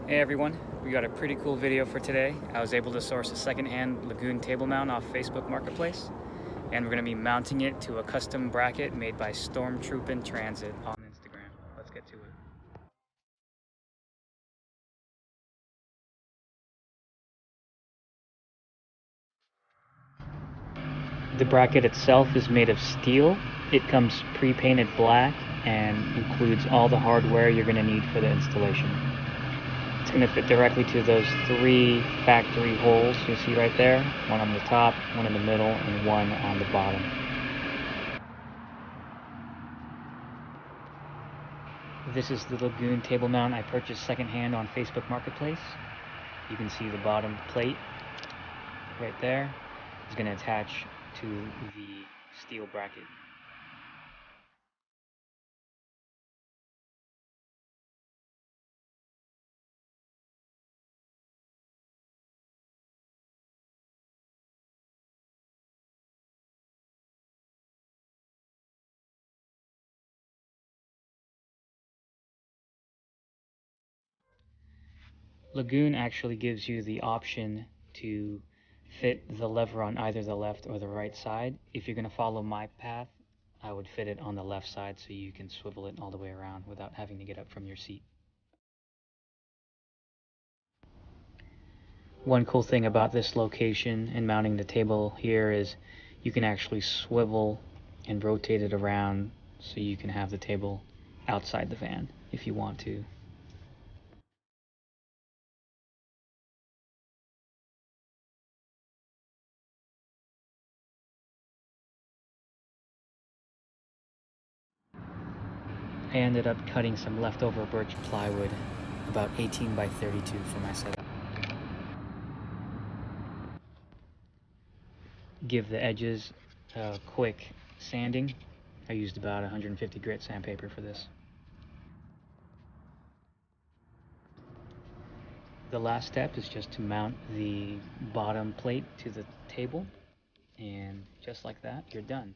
Hey everyone, we got a pretty cool video for today. I was able to source a second-hand Lagoon table mount off Facebook Marketplace, and we're going to be mounting it to a custom bracket made by Stormtroopin' Transit on Instagram. Let's get to it. The bracket itself is made of steel. It comes pre-painted black and includes all the hardware you're going to need for the installation. It's going to fit directly to those 3 factory holes you see right there. One on the top, one in the middle, and one on the bottom. This is the Lagoon table mount I purchased secondhand on Facebook Marketplace. You can see the bottom plate right there. It's going to attach to the steel bracket. Lagoon actually gives you the option to fit the lever on either the left or the right side. If you're going to follow my path, I would fit it on the left side so you can swivel it all the way around without having to get up from your seat. One cool thing about this location and mounting the table here is you can actually swivel and rotate it around so you can have the table outside the van if you want to. I ended up cutting some leftover birch plywood, about 18 by 32 for my setup. Give the edges a quick sanding. I used about 150 grit sandpaper for this. The last step is just to mount the bottom plate to the table, and just like that, you're done.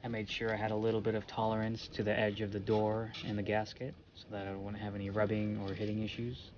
I made sure I had a little bit of tolerance to the edge of the door and the gasket so that I wouldn't have any rubbing or hitting issues.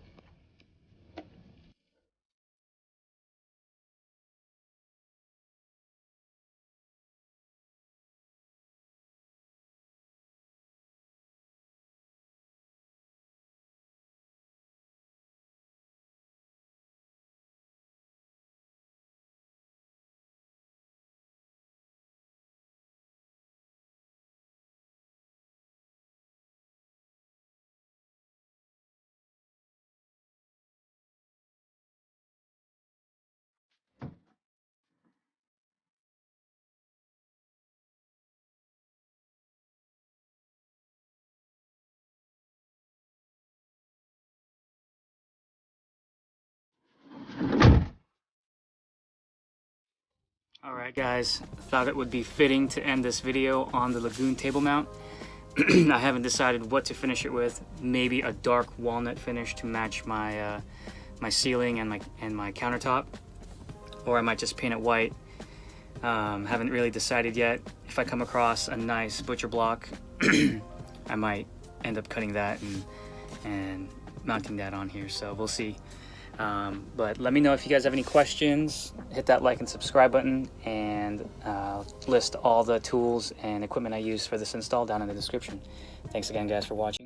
Alright guys, thought it would be fitting to end this video on the Lagoon table mount. I haven't decided what to finish it with. Maybe a dark walnut finish to match my my ceiling and my countertop, or I might just paint it white. Haven't really decided yet. If I come across a nice butcher block, I might end up cutting that and mounting that on here, so we'll see. But let me know if you guys have any questions. Hit that like and subscribe button, and list all the tools and equipment I use for this install down in the description. Thanks again guys for watching.